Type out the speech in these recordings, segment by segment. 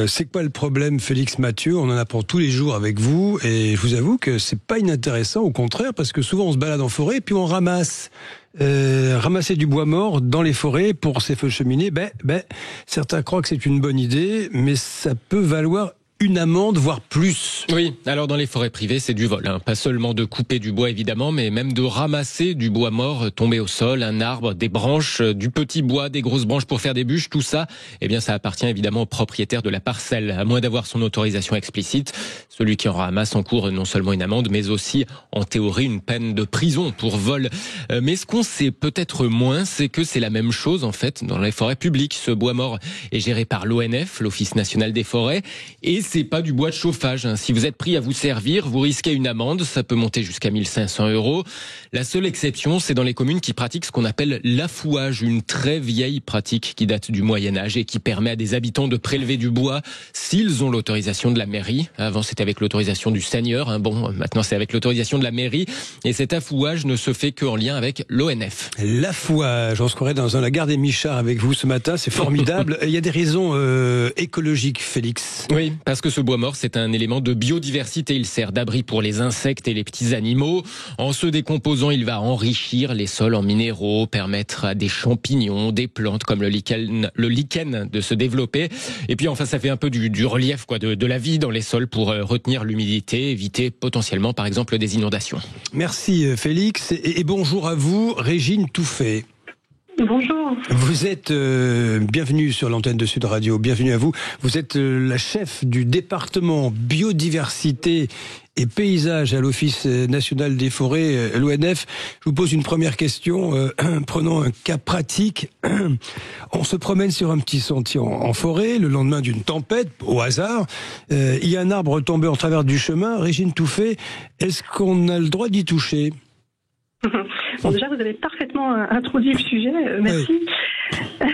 C'est quoi le problème, Félix Mathieu? On en apprend tous les jours avec vous et je vous avoue que c'est pas inintéressant, au contraire, parce que souvent on se balade en forêt et puis on ramasse. Ramasser du bois mort dans les forêts pour ces feux de cheminée, certains croient que c'est une bonne idée, mais ça peut valoir une amende, voire plus. Oui, alors dans les forêts privées, c'est du vol. Pas seulement de couper du bois, évidemment, mais même de ramasser du bois mort tombé au sol, un arbre, des branches, du petit bois, des grosses branches pour faire des bûches, tout ça, ça appartient évidemment au propriétaire de la parcelle, à moins d'avoir son autorisation explicite. Celui qui en ramasse encourt non seulement une amende, mais aussi, en théorie, une peine de prison pour vol. Mais ce qu'on sait peut-être moins, c'est que c'est la même chose, en fait, dans les forêts publiques. Ce bois mort est géré par l'ONF, l'Office national des forêts, et c'est pas du bois de chauffage. Si vous êtes pris à vous servir, vous risquez une amende. Ça peut monter jusqu'à 1 500 €. La seule exception, c'est dans les communes qui pratiquent ce qu'on appelle l'affouage, une très vieille pratique qui date du Moyen-Âge et qui permet à des habitants de prélever du bois s'ils ont l'autorisation de la mairie. Avant, c'était avec l'autorisation du seigneur. Maintenant, c'est avec l'autorisation de la mairie. Et cet affouage ne se fait qu'en lien avec l'ONF. L'affouage, on se croirait dans la gare des Michards avec vous ce matin. C'est formidable. Il y a des raisons écologiques, Félix. Oui, parce que ce bois mort, c'est un élément de biodiversité. Il sert d'abri pour les insectes et les petits animaux. En se décomposant, il va enrichir les sols en minéraux, permettre à des champignons, des plantes comme le lichen de se développer. Et puis enfin, ça fait un peu du relief, de la vie dans les sols pour retenir l'humidité, éviter potentiellement, par exemple, des inondations. Merci Félix et bonjour à vous, Régine Touffet. Bonjour. Vous êtes bienvenue sur l'antenne de Sud Radio, bienvenue à vous. Vous êtes la chef du département biodiversité et paysage à l'Office national des forêts, l'ONF. Je vous pose une première question. Prenons un cas pratique. On se promène sur un petit sentier en forêt, le lendemain d'une tempête, au hasard. Il y a un arbre tombé en travers du chemin. Régine Touffet, est-ce qu'on a le droit d'y toucher ? Bon, déjà, vous avez parfaitement introduit le sujet. Merci. Oui.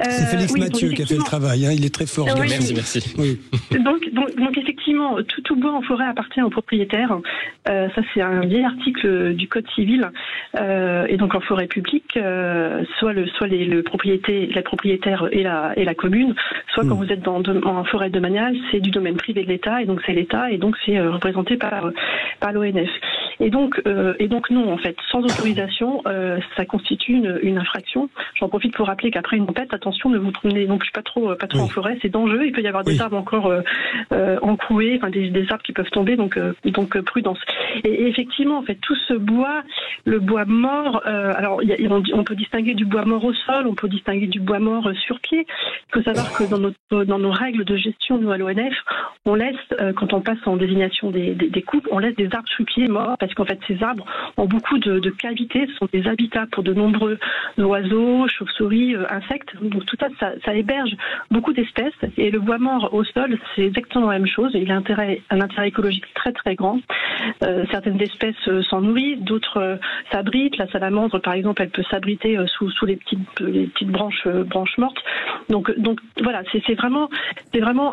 C'est Félix Mathieu qui a fait le travail. Il est très fort. Oui. Merci. Oui. Donc effectivement, tout bois en forêt appartient au propriétaire. Ça, c'est un vieil article du Code civil. Et donc en forêt publique, soit le propriétaire et la commune, soit quand vous êtes en forêt domaniale, c'est du domaine privé de l'État, et donc c'est l'État, et donc c'est représenté par l'ONF. Et donc non, en fait, sans autorisation, ça constitue une infraction. J'en profite pour rappeler qu'après une tempête, attention, ne vous promenez non plus pas trop en forêt, c'est dangereux. Il peut y avoir des arbres encore encroués, des arbres qui peuvent tomber, donc prudence. Et effectivement, en fait, tout ce bois, le bois mort, on peut distinguer du bois mort au sol, on peut distinguer du bois mort sur pied. Il faut savoir que dans nos règles de gestion, nous à l'ONF, on laisse, quand on passe en désignation des coupes, on laisse des arbres sous pied morts, parce qu'en fait, ces arbres ont beaucoup de cavités, ce sont des habitats pour de nombreux oiseaux, chauves-souris, insectes. Donc tout ça héberge beaucoup d'espèces. Et le bois mort au sol, c'est exactement la même chose. Il a un intérêt écologique très très grand. Certaines espèces s'en nourrissent, d'autres s'abritent. La salamandre, par exemple, elle peut s'abriter sous les petites branches mortes. Donc voilà, c'est vraiment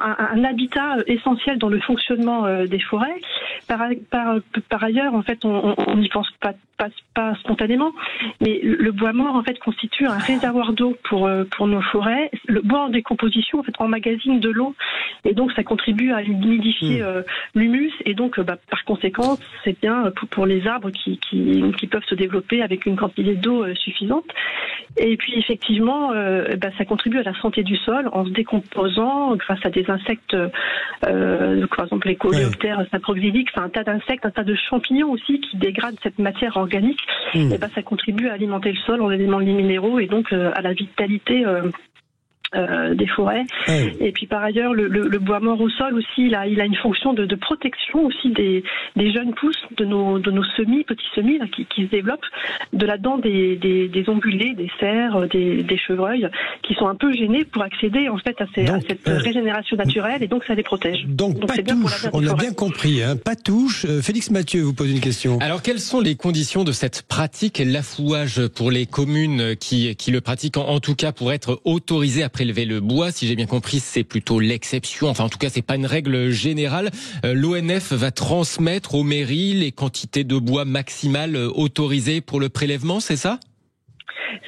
un habitat essentiel dans le fonctionnement des forêts. Par ailleurs, en fait, on n'y pense pas spontanément, mais le bois mort en fait constitue un réservoir d'eau pour nos forêts. Le bois en décomposition en fait emmagasine de l'eau, et donc ça contribue à humidifier l'humus, et donc par conséquent c'est bien pour les arbres qui peuvent se développer avec une quantité d'eau suffisante. Et puis effectivement ça contribue à la santé du sol en se décomposant grâce à des insectes, par exemple les coléoptères saproxyliques, un tas d'insectes, un tas de champignons aussi qui dégradent cette matière organique. Et ça contribue à alimenter le sol en éléments minéraux, et donc à la vitalité des forêts. Et puis par ailleurs, le bois mort au sol aussi, il a une fonction de protection aussi des jeunes pousses de nos petits semis là, qui se développent, de là-dedans des ongulés, des cerfs, des chevreuils qui sont un peu gênés pour accéder en fait à cette régénération naturelle, et donc ça les protège. Donc pas touche, on a bien compris, pas touche. Félix Mathieu vous pose une question. Alors quelles sont les conditions de cette pratique, l'affouage, pour les communes qui le pratiquent, en tout cas pour être autorisées à prélever le bois? Si j'ai bien compris, c'est plutôt l'exception. Enfin, en tout cas, c'est pas une règle générale. L'ONF va transmettre aux mairies les quantités de bois maximales autorisées pour le prélèvement, c'est ça ?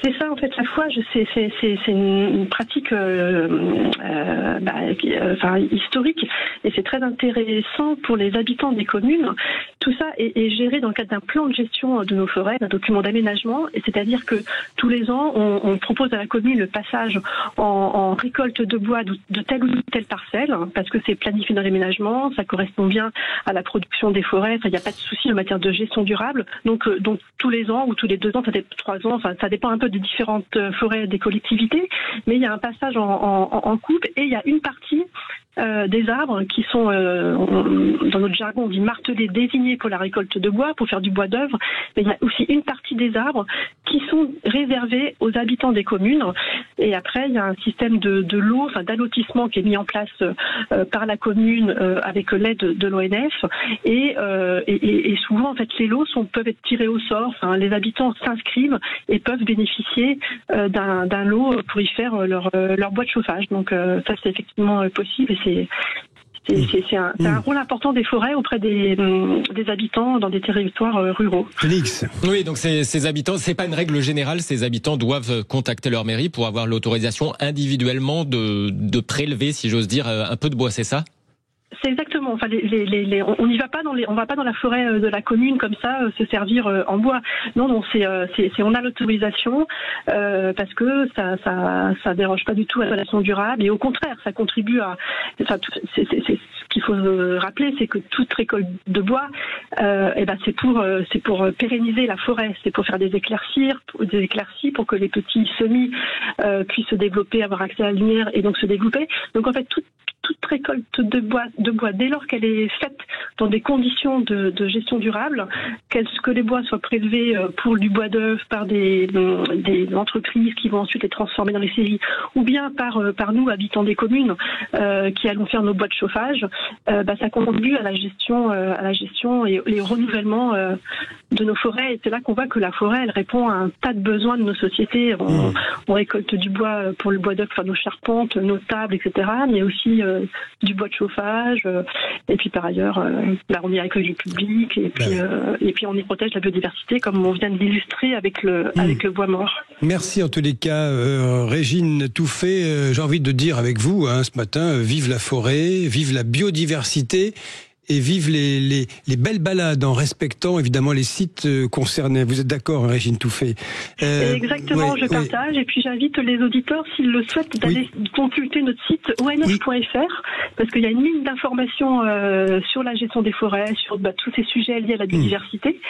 C'est ça, en fait, la fouage, c'est une pratique historique, et c'est très intéressant pour les habitants des communes. Tout ça est géré dans le cadre d'un plan de gestion de nos forêts, d'un document d'aménagement, et c'est-à-dire que tous les ans, on propose à la commune le passage en récolte de bois de telle ou telle parcelle, parce que c'est planifié dans l'aménagement, ça correspond bien à la production des forêts, il n'y a pas de souci en matière de gestion durable. Donc tous les ans ou tous les 2 ans, ça dépend 3 ans, ça dépend un peu des différentes forêts des collectivités, mais il y a un passage en coupe, et il y a une partie des arbres qui sont, dans notre jargon, on dit martelés, désignés pour la récolte de bois, pour faire du bois d'œuvre, mais il y a aussi une partie des arbres qui sont réservés aux habitants des communes. Et après, il y a un système de lots, d'allotissement qui est mis en place par la commune avec l'aide de l'ONF. Et souvent, en fait, les lots peuvent être tirés au sort. Les habitants s'inscrivent et peuvent bénéficier d'un lot pour y faire leur bois de chauffage. Donc ça, c'est effectivement possible, et c'est un rôle important des forêts auprès des habitants dans des territoires ruraux. Félix. Oui, donc ces habitants, c'est pas une règle générale, ces habitants doivent contacter leur mairie pour avoir l'autorisation individuellement de prélever, si j'ose dire, un peu de bois, c'est ça ? C'est exactement. Enfin, on n'y va pas on va pas dans la forêt de la commune comme ça se servir en bois. Non, c'est on a l'autorisation parce que ça dérange pas du tout à l'installation durable, et au contraire, ça contribue à. Enfin, ce qu'il faut rappeler, c'est que toute récolte de bois, c'est pour pérenniser la forêt, c'est pour faire des éclaircies pour que les petits semis puissent se développer, avoir accès à la lumière et donc se développer. Donc en fait, toute récolte de bois, dès lors qu'elle est faite dans des conditions de gestion durable, que les bois soient prélevés pour du bois d'œuvre par des entreprises qui vont ensuite les transformer dans les scieries, ou bien par nous, habitants des communes, qui allons faire nos bois de chauffage, ça contribue à la gestion et au renouvellement de nos forêts. Et c'est là qu'on voit que la forêt, elle répond à un tas de besoins de nos sociétés. On récolte du bois pour le bois d'œuvre, nos charpentes, nos tables, etc., mais aussi du bois de chauffage, et puis par ailleurs, on y accueille du public, et puis on y protège la biodiversité, comme on vient de l'illustrer avec le bois mort. Merci en tous les cas, Régine Touffet. J'ai envie de dire avec vous ce matin, vive la forêt, vive la biodiversité, et vive les belles balades en respectant évidemment les sites concernés. Vous êtes d'accord, Régine Touffet? Exactement, je partage. Et puis j'invite les auditeurs, s'ils le souhaitent, d'aller consulter notre site onf.fr, parce qu'il y a une ligne d'information sur la gestion des forêts, sur tous ces sujets liés à la biodiversité.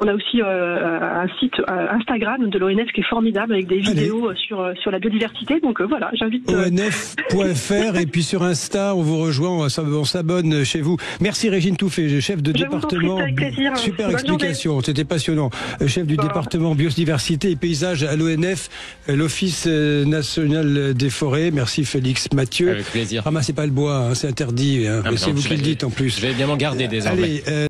On a aussi un site Instagram de l'ONF qui est formidable, avec des vidéos sur la biodiversité. Donc voilà, j'invite... ONF.fr, et puis sur Insta, on vous rejoint, on s'abonne chez vous. Merci Régine Touffet, chef de département. Avec plaisir. Super Bonne explication, journée. c'était passionnant. Chef du département biodiversité et paysage à l'ONF, l'Office national des forêts. Merci Félix Mathieu. Avec plaisir. Ramassez pas le bois, c'est interdit. C'est vous qui le dites en plus. Je vais bien m'en garder désormais. Allez,